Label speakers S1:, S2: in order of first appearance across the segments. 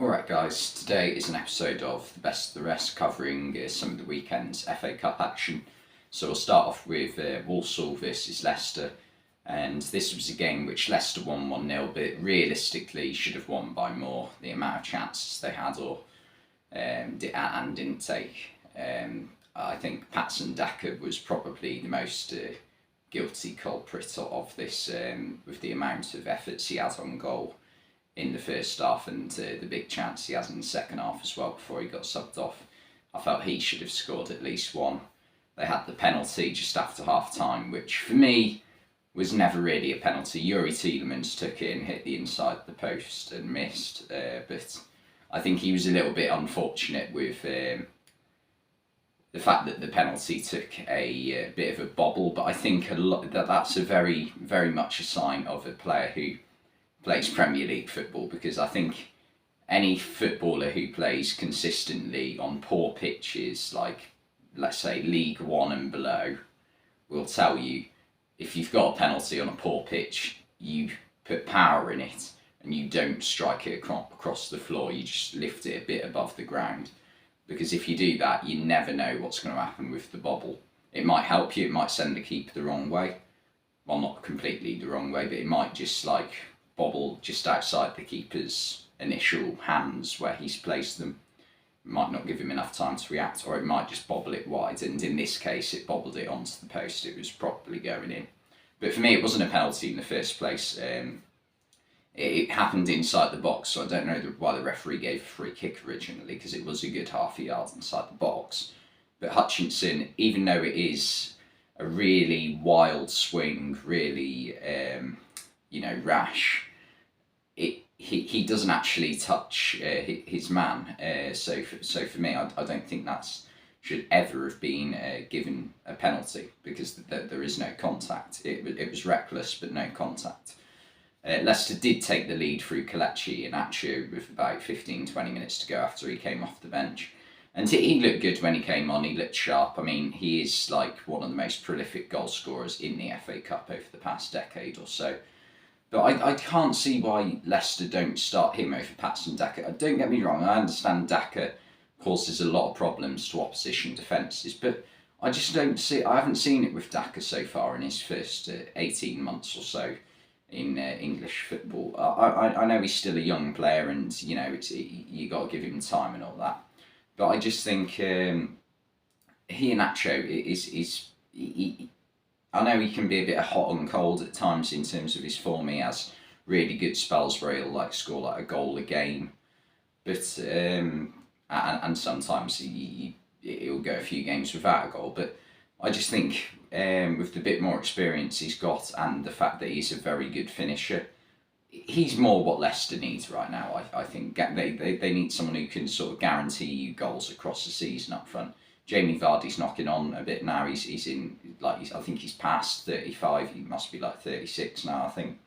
S1: Alright guys, today is an episode of The Best of the Rest covering some of the weekend's FA Cup action. So we'll start off with Walsall versus Leicester, and this was a game which Leicester won 1-0, but realistically should have won by more. The amount of chances they had and didn't take. I think Patson Daka was probably the most guilty culprit of this, with the amount of efforts he had on goal in the first half and the big chance he has in the second half as well before he got subbed off. I felt he should have scored at least one. They had the penalty just after half time, which for me was never really a penalty. Yuri Tielemans took it and hit the inside of the post and missed, but I think he was a little bit unfortunate with the fact that the penalty took a bit of a bobble, but I think that's a very, very much a sign of a player who plays Premier League football, because I think any footballer who plays consistently on poor pitches, like let's say League One and below, will tell you if you've got a penalty on a poor pitch, you put power in it and you don't strike it across the floor, you just lift it a bit above the ground. Because if you do that, you never know what's going to happen with the bobble. It might help you, it might send the keeper the wrong way. Well, not completely the wrong way, but it might just bobble just outside the keeper's initial hands where he's placed them. It might not give him enough time to react, or it might just bobble it wide, and in this case it bobbled it onto the post. It was probably going in. But for me it wasn't a penalty in the first place. It happened inside the box, so I don't know why the referee gave a free kick originally, because it was a good half a yard inside the box. But Hutchinson, even though it is a really wild swing, really rash, he doesn't actually touch his man. So for me, I don't think that's should ever have been given a penalty, because there is no contact. It was reckless, but no contact. Leicester did take the lead through Kelechi and Acho with about 15-20 minutes to go after he came off the bench. And he looked good when he came on, he looked sharp. I mean, he is one of the most prolific goal scorers in the FA Cup over the past decade or so. But I can't see why Leicester don't start him over Patson Daka. Don't get me wrong, I understand Daka causes a lot of problems to opposition defences, but I just don't see. I haven't seen it with Daka so far in his first 18 months or so in English football. I know he's still a young player, and you got to give him time and all that. But I just think he and Acho is. I know he can be a bit hot and cold at times in terms of his form. He has really good spells where he'll score a goal a game, but and sometimes he'll go a few games without a goal. But I just think with the bit more experience he's got and the fact that he's a very good finisher, he's more what Leicester needs right now. I think they need someone who can sort of guarantee you goals across the season up front. Jamie Vardy's knocking on a bit now. He's in I think he's past 35. He must be 36 now, I think.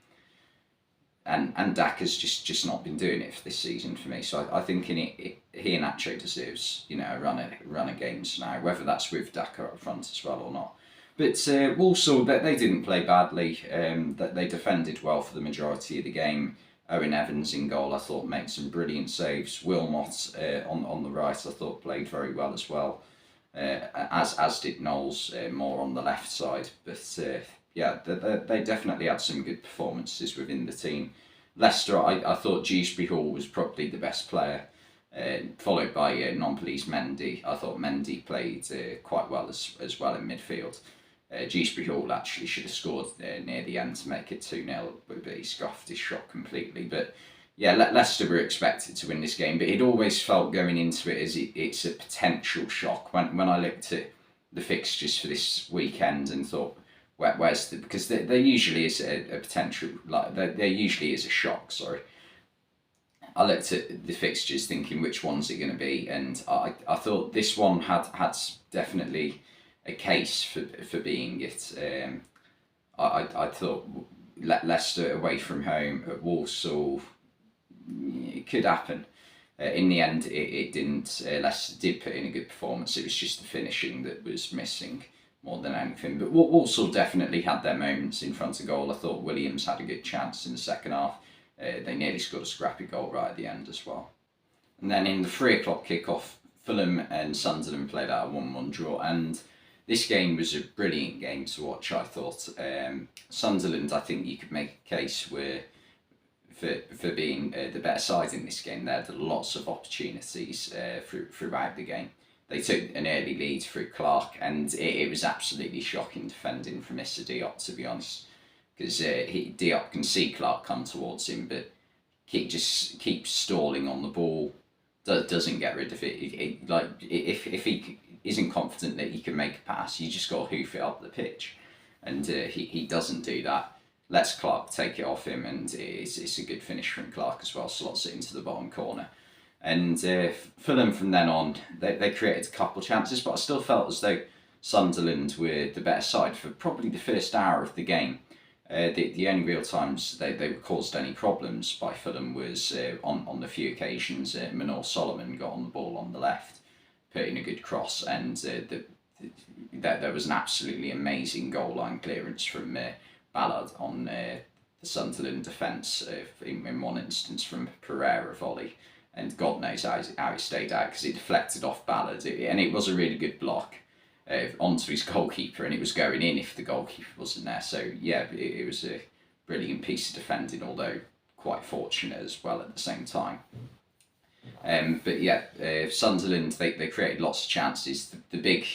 S1: And Daka's just not been doing it for this season for me. So I think he and Acho deserves a run of games now, whether that's with Daka up front as well or not. But Walsall, they didn't play badly. They defended well for the majority of the game. Owen Evans in goal, I thought, made some brilliant saves. Wilmot on the right, I thought, played very well as well. As did Knowles, more on the left side. But they definitely had some good performances within the team. Leicester, I thought Dewsbury Hall was probably the best player, followed by non-police Mendy. I thought Mendy played quite well as well in midfield. Dewsbury Hall actually should have scored near the end to make it 2-0, but he scuffed his shot completely. But yeah, Leicester were expected to win this game, but it always felt going into it as it's a potential shock. When I looked at the fixtures for this weekend and thought, where's because there usually is a potential, there usually is a shock, sorry. I looked at the fixtures thinking which one's it going to be, and I thought this one had definitely a case for being it. I thought Leicester away from home at Walsall, it could happen. In the end, it didn't. Leicester did put in a good performance. It was just the finishing that was missing more than anything. But Walsall definitely had their moments in front of goal. I thought Williams had a good chance in the second half. They nearly scored a scrappy goal right at the end as well. And then in the 3 o'clock kickoff, Fulham and Sunderland played out a 1-1 draw, and this game was a brilliant game to watch, I thought. Sunderland, I think you could make a case for being the better side in this game. They had lots of opportunities throughout the game. They took an early lead through Clark, and it was absolutely shocking defending from Mr. Diop, to be honest, because Diop can see Clark come towards him, but he just keeps stalling on the ball, doesn't get rid of it. Like if he isn't confident that he can make a pass, you just got to hoof it up the pitch, and he doesn't do that. Lets Clark take it off him, and it's a good finish from Clark as well. Slots it into the bottom corner. And Fulham from then on, they created a couple of chances, but I still felt as though Sunderland were the better side for probably the first hour of the game. The only real times they were caused any problems by Fulham was on the few occasions Manor Solomon got on the ball on the left, put in a good cross, and there was an absolutely amazing goal line clearance from Ballard on the Sunderland defence in one instance from Pereira volley, and God knows how it stayed out because it deflected off Ballard, and it was a really good block onto his goalkeeper, and it was going in if the goalkeeper wasn't there. So yeah, it was a brilliant piece of defending, although quite fortunate as well at the same time. But yeah, Sunderland, they created lots of chances. The big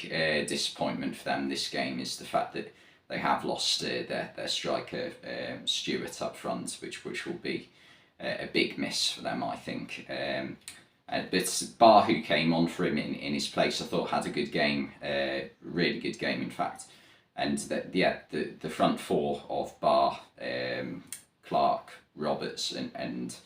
S1: disappointment for them this game is the fact that they have lost their striker Stewart up front, which will be a big miss for them, I think. But Barr, who came on for him in his place, I thought had a good game, really good game in fact. And the front four of Barr, Clark, Roberts and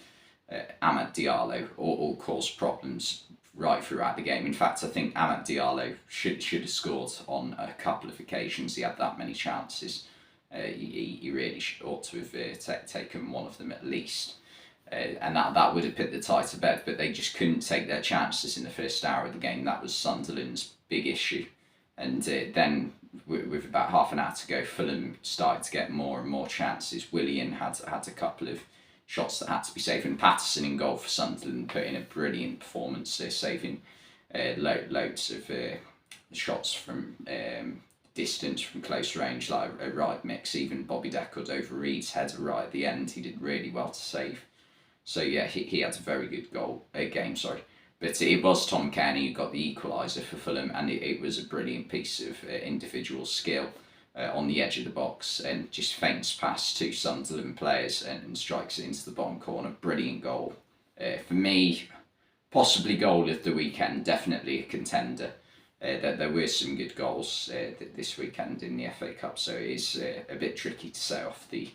S1: Amad Diallo all caused problems right throughout the game. In fact, I think Amad Diallo should have scored on a couple of occasions. He had that many chances. He really ought to have taken one of them at least. And that would have put the tie to bed, but they just couldn't take their chances in the first hour of the game. That was Sunderland's big issue. And then, with about half an hour to go, Fulham started to get more and more chances. Willian had a couple of shots that had to be saved, and Patterson in goal for Sunderland put in a brilliant performance, saving loads of shots from distance, from close range, like a right mix. Even Bobby Deckard over Reed's header right at the end, he did really well to save. So yeah, he had a very good game. But it was Tom Kearney who got the equaliser for Fulham, and it was a brilliant piece of individual skill on the edge of the box, and just feints past two Sunderland players and strikes it into the bottom corner. Brilliant goal. For me, possibly goal of the weekend, definitely a contender. There were some good goals this weekend in the FA Cup, so it is a bit tricky to say off the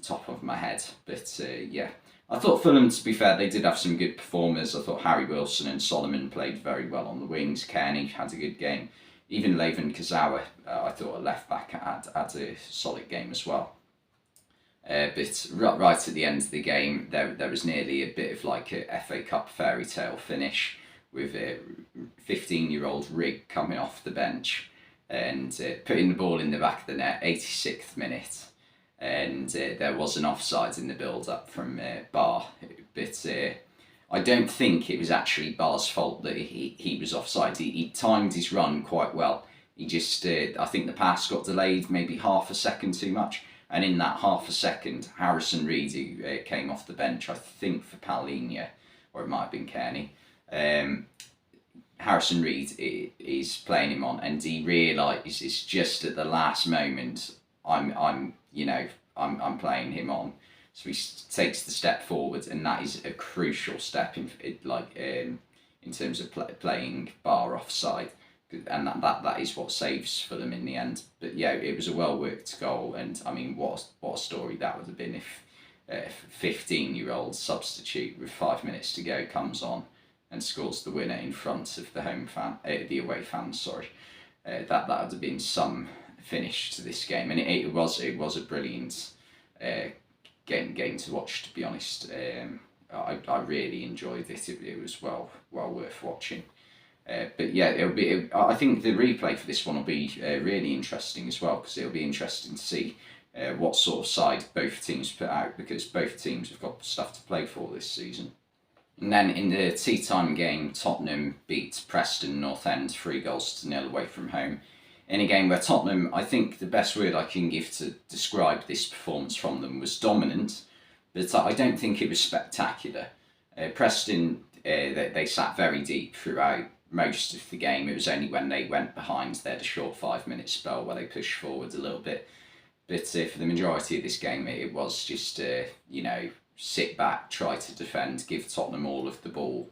S1: top of my head. But yeah, I thought Fulham, to be fair, they did have some good performers. I thought Harry Wilson and Solomon played very well on the wings. Kearney had a good game. Even Levin Kazawa, I thought a left back had a solid game as well. But right at the end of the game, there was nearly a bit of like a FA Cup fairy tale finish, with a 15-year-old Rigg coming off the bench and putting the ball in the back of the net, 86th minute. And there was an offside in the build-up from Barr, but I don't think it was actually Barr's fault that he was offside. He timed his run quite well. He just, I think the pass got delayed maybe half a second too much, and in that half a second, Harrison Reed, who came off the bench, I think for Paulinho, or it might have been Kearney, Harrison Reed is playing him on, and he realises just at the last moment, I'm playing him on. So he takes the step forward, and that is a crucial step in terms of playing Barr offside, and that is what saves Fulham in the end. But yeah, it was a well worked goal, and I mean, what a story that would have been if a 15-year-old substitute with 5 minutes to go comes on and scores the winner in front of the away fans. That would have been some finish to this game, and it was a brilliant game to watch, to be honest. I really enjoyed it. It was well worth watching. But yeah, I think the replay for this one will be really interesting as well, because it'll be interesting to see what sort of side both teams put out, because both teams have got stuff to play for this season. And then in the tea time game, Tottenham beat Preston North End 3-0 away from home. In a game where Tottenham, I think the best word I can give to describe this performance from them was dominant, but I don't think it was spectacular. Preston, they sat very deep throughout most of the game. It was only when they went behind they had a short 5 minute spell where they pushed forward a little bit. But for the majority of this game, it was just, sit back, try to defend, give Tottenham all of the ball,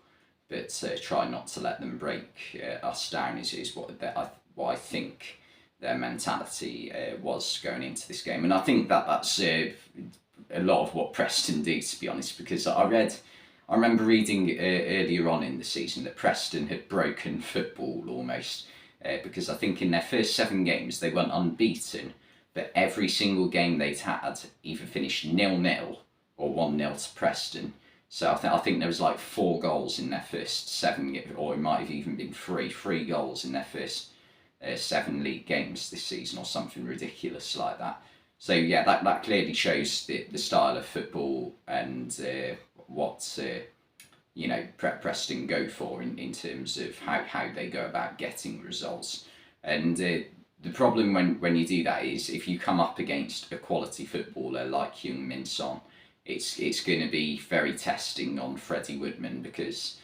S1: but try not to let them break us down is what I think their mentality was going into this game. And I think that's a lot of what Preston did, to be honest, because I remember reading earlier on in the season that Preston had broken football almost, because I think in their first 7 games they went unbeaten, but every single game they'd had either finished 0-0 or 1-0 to Preston. So I think there was like 4 goals in their first 7, or it might have even been 3 goals in their first 7 league games this season, or something ridiculous like that. So yeah, that clearly shows the style of football and what Preston go for in terms of how they go about getting results. And the problem when you do that is if you come up against a quality footballer like Heung-min Son, it's going to be very testing on Freddie Woodman, because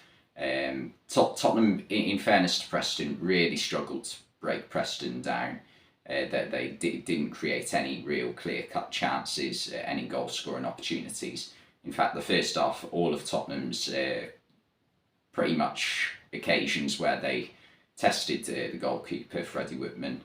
S1: Tottenham, in fairness to Preston, really struggled to break Preston down. That they didn't create any real clear-cut chances, any goal-scoring opportunities. In fact, the first half, all of Tottenham's pretty much occasions where they tested the goalkeeper, Freddie Woodman,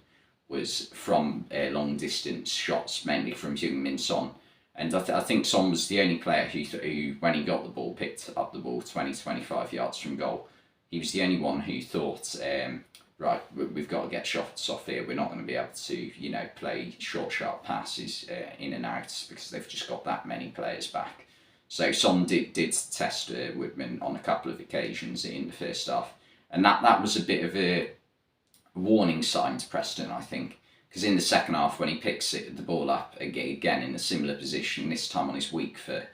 S1: was from long-distance shots, mainly from Heung-min Son. And I think Son was the only player who, when he got the ball, picked up the ball 20-25 yards from goal. He was the only one who thought, right, we've got to get shots off here. We're not going to be able to, play short, sharp passes in and out, because they've just got that many players back. So Son did test Woodman on a couple of occasions in the first half. And that was a bit of a warning sign to Preston, I think. Because in the second half, when he picks the ball up again in a similar position, this time on his weak foot,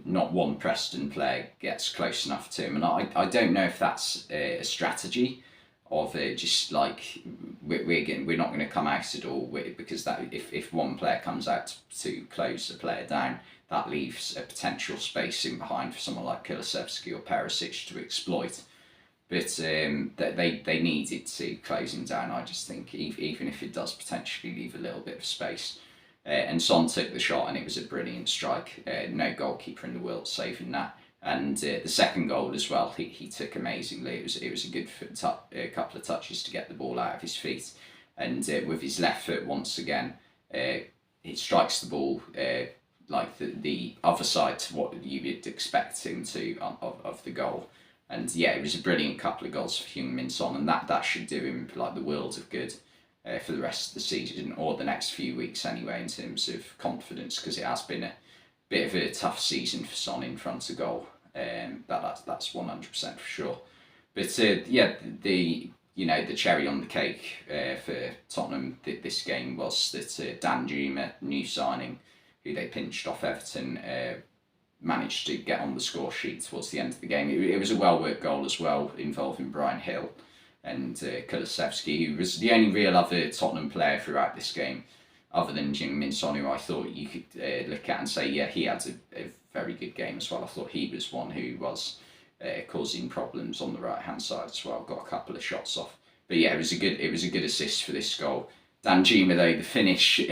S1: not one Preston player gets close enough to him. And I don't know if that's a strategy of just like we're not going to come out at all, because that if one player comes out to close the player down, that leaves a potential space in behind for someone like Kulusevski or Perisic to exploit. But they needed to close him down, I just think, even if it does potentially leave a little bit of space. And Son took the shot, and it was a brilliant strike. No goalkeeper in the world saving that. And the second goal as well, he took amazingly. It was a good couple of touches to get the ball out of his feet. And with his left foot, once again, he strikes the ball like the other side to what you would expect him to of the goal. And yeah, it was a brilliant couple of goals for Heung-min Son, and that should do him like the world of good for the rest of the season, or the next few weeks anyway, in terms of confidence, because it has been a bit of a tough season for Son in front of goal. That's 100% for sure. But yeah, the cherry on the cake for Tottenham this game was that Danjuma, new signing, who they pinched off Everton, managed to get on the score sheet towards the end of the game. It was a well-worked goal as well, involving Brian Hill and Kulusevski, who was the only real other Tottenham player throughout this game, other than Heung-min Son, who I thought you could look at and say, yeah, he had a very good game as well. I thought he was one who was causing problems on the right-hand side as well, got a couple of shots off. But yeah, it was a good assist for this goal. Danjuma, though, the finish...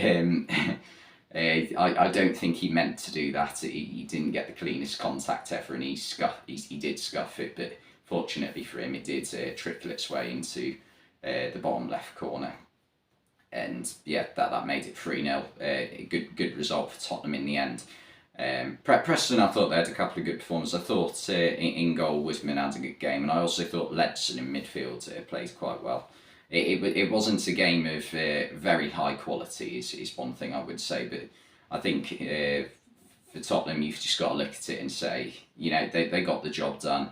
S1: I don't think he meant to do that. He didn't get the cleanest contact ever, and he did scuff it, but fortunately for him, it did trickle its way into the bottom left corner. And yeah, that made it 3-0. A good result for Tottenham in the end. Preston, I thought they had a couple of good performances. I thought in goal, Woodman had a good game, and I also thought Leicester in midfield played quite well. It wasn't a game of very high quality, is one thing I would say, but I think for Tottenham, you've just got to look at it and say, they got the job done.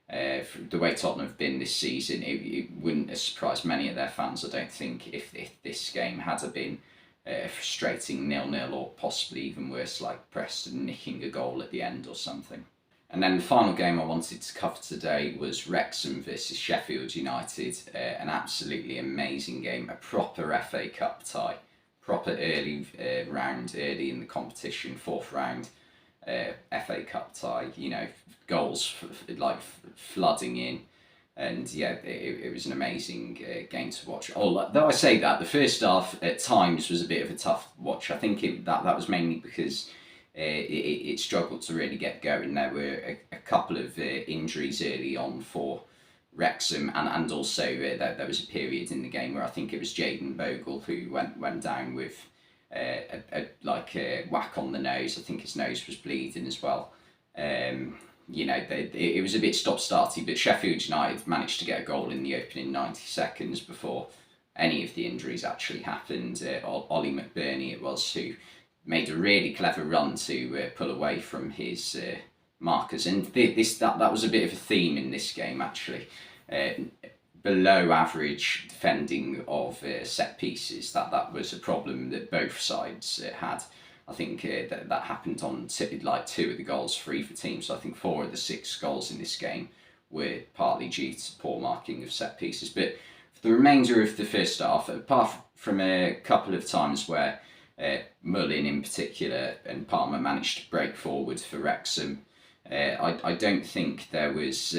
S1: The way Tottenham have been this season, it wouldn't have surprised many of their fans, I don't think, if this game had been a frustrating 0-0, or possibly even worse, like Preston nicking a goal at the end or something. And then the final game I wanted to cover today was Wrexham versus Sheffield United. An absolutely amazing game, a proper FA Cup tie, proper early round, early in the competition, fourth round FA Cup tie. You know, goals flooding in. And yeah, it was an amazing game to watch. Though I say that, the first half at times was a bit of a tough watch. I think that was mainly because it struggled to really get going. There were a couple of injuries early on for Wrexham, and also there was a period in the game where I think it was Jayden Bogle who went down with a whack on the nose. I think his nose was bleeding as well. It was a bit stop-starty, but Sheffield United managed to get a goal in the opening 90 seconds before any of the injuries actually happened. Ollie McBurney it was who made a really clever run to pull away from his markers, and that was a bit of a theme in this game actually. Below average defending of set pieces, that was a problem that both sides had. I think that happened on two of the goals for either team. So I think 4 of the 6 goals in this game were partly due to poor marking of set pieces. But for the remainder of the first half, apart from a couple of times where Mullin in particular and Palmer managed to break forward for Wrexham, I don't think there was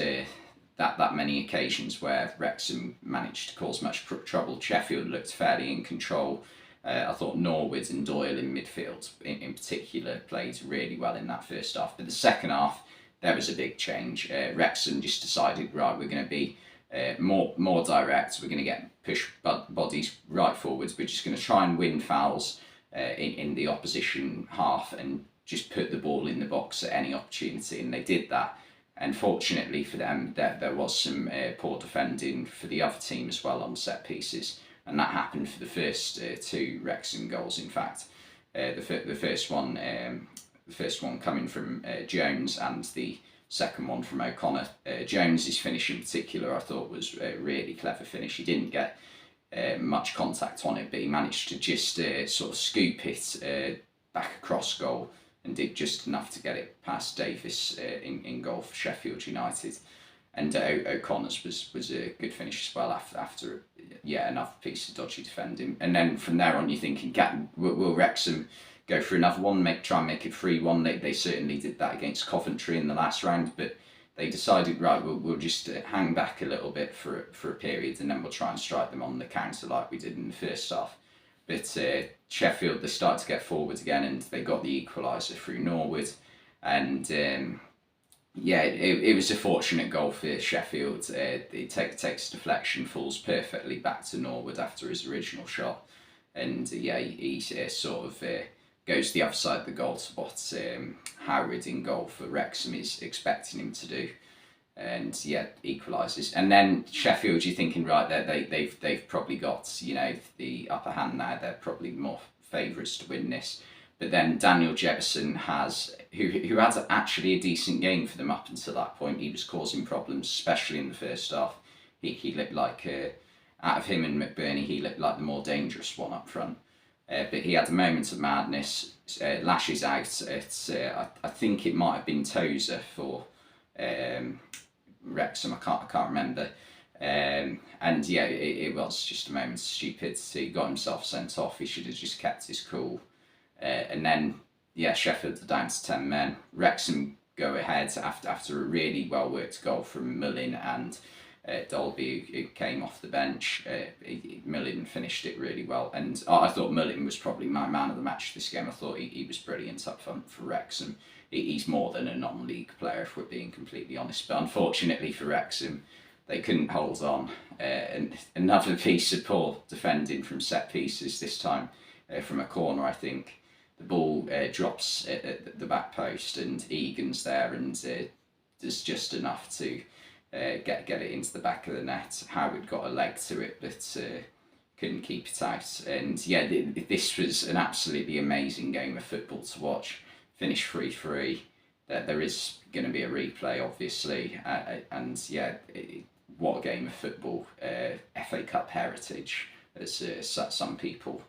S1: that many occasions where Wrexham managed to cause much trouble. Sheffield looked fairly in control. I thought Norwood and Doyle in midfield in particular played really well in that first half. But the second half, there was a big change. Wrexham just decided, right, we're going to be more direct. We're going to push bodies right forwards. We're just going to try and win fouls in the opposition half and just put the ball in the box at any opportunity. And they did that. And fortunately for them, there was some poor defending for the other team as well on set pieces. And that happened for the first 2 Wrexham goals. In fact, the first one coming from Jones, and the second one from O'Connor. Jones's finish in particular, I thought was a really clever finish. He didn't get much contact on it, but he managed to just sort of scoop it back across goal, and did just enough to get it past Davis in goal for Sheffield United. And O'Connor's was a good finish as well after another piece of dodgy defending. And then from there on, you're thinking, will Wrexham go for another one, try and make it 3-1? They certainly did that against Coventry in the last round, but they decided, right, we'll just hang back a little bit for a period, and then we'll try and strike them on the counter like we did in the first half. But Sheffield, they started to get forward again, and they got the equaliser through Norwood. And it was a fortunate goal for Sheffield. It takes deflection, falls perfectly back to Norwood after his original shot. And he sort of goes the other side of the goal to what Howard in goal for Wrexham is expecting him to do. And equalises. And then Sheffield, you're thinking, right, they've probably got the upper hand now. They're probably more favourites to win this. But then Daniel Jefferson who had actually a decent game for them up until that point. He was causing problems, especially in the first half. He looked like out of him and McBurney, he looked like the more dangerous one up front. But he had a moment of madness, lashes out at I think it might have been Tozer for Wrexham. I can't remember. It was just a moment of stupidity. He got himself sent off. He should have just kept his cool. And then Sheffield are down to 10 men. Wrexham go ahead after a really well worked goal from Mullin and Dolby, who came off the bench. Mullin finished it really well, and I thought Mullin was probably my man of the match this game. I thought he was brilliant up front for Wrexham. He's more than a non-league player, if we're being completely honest, but unfortunately for Wrexham, they couldn't hold on. And another piece of poor defending from set pieces, this time from a corner, I think. The ball drops at the back post, and Egan's there, and does just enough to get it into the back of the net. Howard got a leg to it, but couldn't keep it out. And this was an absolutely amazing game of football to watch. Finished 3-3. There is going to be a replay, obviously, what a game of football. FA Cup heritage, as some people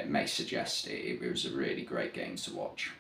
S1: may suggest. It was a really great game to watch.